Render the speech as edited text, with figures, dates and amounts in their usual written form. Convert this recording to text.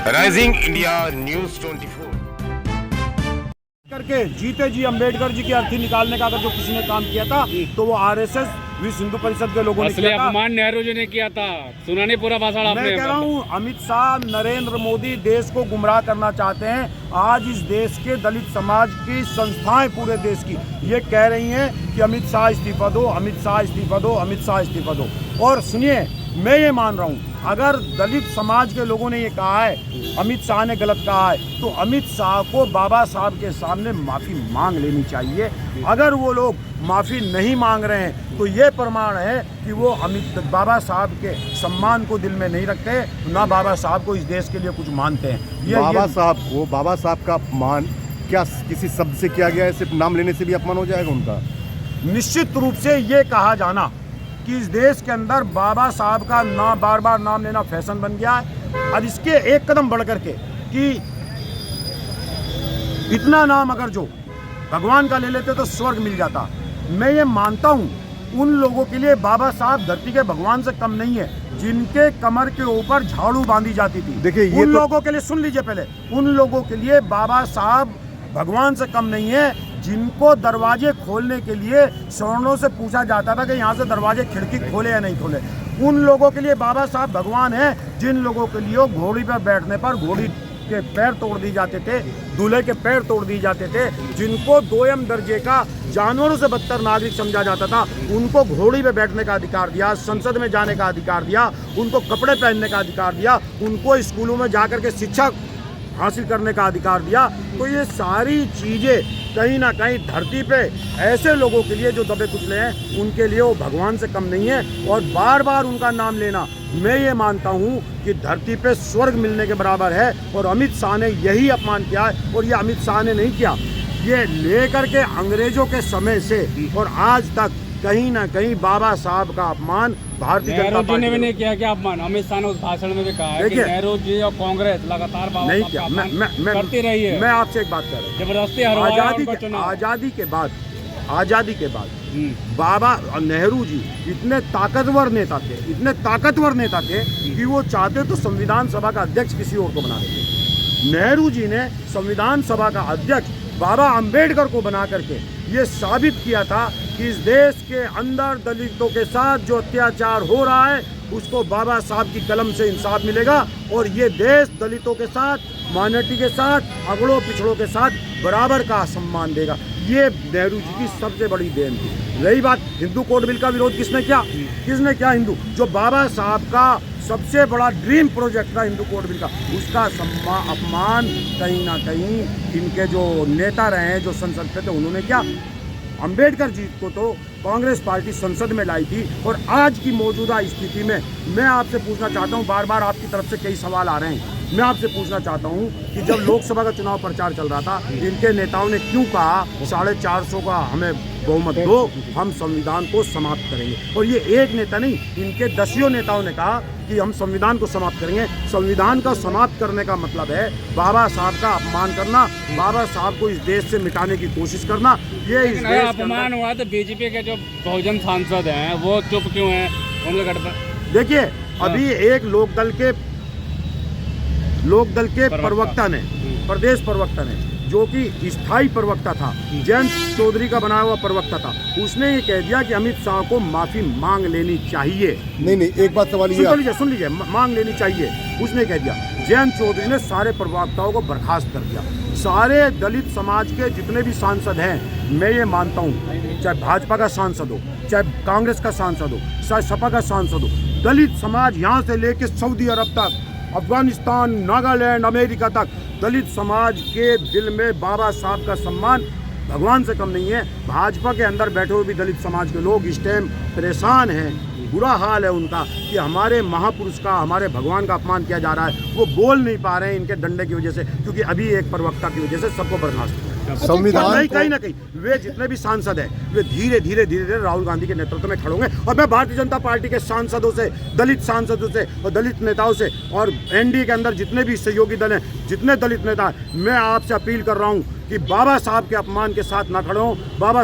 Rising India news 24 करके जीते जी अम्बेडकर जी की अर्थी निकालने का अगर जो किसी ने काम किया था तो वो आरएसएस विश्व हिंदू परिषद के लोगों ने असली किया था। अपमान नेहरू जी ने किया था। सुना नहीं पूरा भाषण आपने? मैं कह रहा हूँ अमित शाह नरेंद्र मोदी देश को गुमराह करना चाहते हैं। आज इस देश के दलित समाज की संस्थाएं पूरे देश की ये कह रही हैं कि अमित शाह इस्तीफा दो, अमित शाह इस्तीफा दो, अमित शाह इस्तीफा दो। और सुनिए, मैं ये मान रहा हूँ अगर दलित समाज के लोगों ने ये कहा है अमित शाह ने गलत कहा है तो अमित शाह को बाबा साहब के सामने माफ़ी मांग लेनी चाहिए। अगर वो लोग माफ़ी नहीं मांग रहे हैं तो ये प्रमाण है कि वो बाबा साहब के सम्मान को दिल में नहीं रखते, ना बाबा साहब को इस देश के लिए कुछ मानते हैं। बाबा साहब का अपमान क्या किसी शब्द से किया गया है? सिर्फ नाम लेने से भी अपमान हो जाएगा उनका? निश्चित रूप से ये कहा जाना कि इस देश के अंदर बाबा साहब का नाम बार बार नाम लेना फैशन बन गया है। अब इसके एक कदम बढ़ करके कि इतना नाम अगर जो भगवान का ले लेते तो स्वर्ग मिल जाता। मैं ये मानता हूँ उन लोगों के लिए बाबा साहब धरती के भगवान से कम नहीं है जिनके कमर के ऊपर झाड़ू बांधी जाती थी। देखिए ये उन लोगों के लिए, सुन लीजिए पहले, उन लोगों के लिए बाबा साहब भगवान से कम नहीं है जिनको दरवाजे खोलने के लिए स्वर्णों से पूछा जाता था कि यहाँ से दरवाजे खिड़की खोले या नहीं खोले। उन लोगों के लिए बाबा साहब भगवान हैं जिन लोगों के लिए घोड़ी पर बैठने पर घोड़ी के पैर तोड़ दिए जाते थे, दूल्हे के पैर तोड़ दिए जाते थे, जिनको दोयम दर्जे का जानवरों से बदतर नागरिक समझा जाता था उनको घोड़ी पे बैठने का अधिकार दिया, संसद में जाने का अधिकार दिया, उनको कपड़े पहनने का अधिकार दिया, उनको स्कूलों में जाकर के शिक्षा हासिल करने का अधिकार दिया। तो ये सारी चीज़ें कहीं ना कहीं धरती पे ऐसे लोगों के लिए जो दबे कुचले हैं उनके लिए वो भगवान से कम नहीं है। और बार बार उनका नाम लेना मैं ये मानता हूँ कि धरती पे स्वर्ग मिलने के बराबर है। और अमित शाह ने यही अपमान किया है और ये अमित शाह ने नहीं किया, ये लेकर के अंग्रेजों के समय से और आज तक कहीं ना कहीं बाबा साहब का अपमान भारतीय जनता पार्टी ने भी नहीं किया। क्या अपमान अमित शाह ने उस भाषण में भी कहा है कि नेहरू जी और कांग्रेस लगातार बाबा नहीं किया। मैं करती रही है। मैं आपसे एक बात कर रहा हूँ, जबरदस्ती आज़ादी के बाद बाबा नेहरू जी इतने ताकतवर नेता थे कि वो चाहते तो संविधान सभा का अध्यक्ष किसी और को बना देते। नेहरू जी ने संविधान सभा का अध्यक्ष बाबा अंबेडकर को बना करके ये साबित किया था कि इस देश के अंदर दलितों के साथ जो अत्याचार हो रहा है उसको बाबा साहब की कलम से इंसाफ मिलेगा और ये देश दलितों के साथ, माइनॉरिटी के साथ, अगड़ों पिछड़ों के साथ बराबर का सम्मान देगा। ये नेहरू जी की सबसे बड़ी देन थी। रही बात हिंदू कोड बिल का विरोध किसने किया? हिंदू, जो बाबा साहब का सबसे बड़ा ड्रीम प्रोजेक्ट था हिंदू कोड बिल का, उसका अपमान कहीं ना कहीं इनके जो नेता रहे हैं, जो संसद पे थे, उन्होंने क्या? अंबेडकर जी को तो कांग्रेस पार्टी संसद में लाई थी। और आज की मौजूदा स्थिति में मैं आपसे पूछना चाहता हूं, बार बार आपकी तरफ से कई सवाल आ रहे हैं, मैं आपसे पूछना चाहता हूं कि जब लोकसभा का चुनाव प्रचार चल रहा था इनके नेताओं ने क्यों कहा 450 का हमें बहुमत दो, हम संविधान को समाप्त करेंगे? और ये एक नेता नहीं, इनके दसियों नेताओं ने कहा कि हम संविधान को समाप्त करेंगे। संविधान का समाप्त करने का मतलब है बाबा साहब का अपमान करना, बाबा साहब को इस देश से मिटाने की कोशिश करना। ये इस देश अपमान हुआ तो बीजेपी के जो बहुजन सांसद हैं वो चुप क्यों हैं? उनके गठबंधन देखिए, अभी एक लोकदल के प्रवक्ता ने, प्रदेश प्रवक्ता ने, जो कि स्थायी प्रवक्ता था, जयंत चौधरी का बनाया हुआ प्रवक्ता था, उसने ये कह दिया कि अमित शाह को माफी मांग लेनी चाहिए। नहीं, एक बात सवाल ये सुन लीजिए, मांग लेनी चाहिए, उसने कह दिया। जयंत चौधरी ने सारे प्रवक्ताओं को बर्खास्त कर दिया। सारे दलित समाज के जितने भी सांसद हैं, मैं ये मानता हूँ, चाहे भाजपा का सांसद हो, चाहे कांग्रेस का सांसद हो, चाहे सपा का सांसद हो, दलित समाज यहाँ से लेके सऊदी अरब तक, अफगानिस्तान, नागालैंड, अमेरिका तक, दलित समाज के दिल में बाबा साहब का सम्मान भगवान से कम नहीं है। भाजपा के अंदर बैठे हुए भी दलित समाज के लोग इस टाइम परेशान हैं, बुरा हाल है उनका कि हमारे महापुरुष का, हमारे भगवान का अपमान किया जा रहा है। वो बोल नहीं पा रहे हैं इनके डंडे की वजह से, क्योंकि अभी एक प्रवक्ता की वजह से सबको बर्खास्त। संविधान कहीं ना कहीं वे जितने भी सांसद हैं वे धीरे धीरे राहुल गांधी के नेतृत्व में खड़े होंगे। और मैं भारतीय जनता पार्टी के सांसदों से, दलित सांसदों से और दलित नेताओं से और एनडीए के अंदर जितने भी सहयोगी दल हैं, जितने दलित नेता हैं, मैं आपसे अपील कर रहा हूं कि बाबा साहब के अपमान के साथ ना खड़े हों। बाबा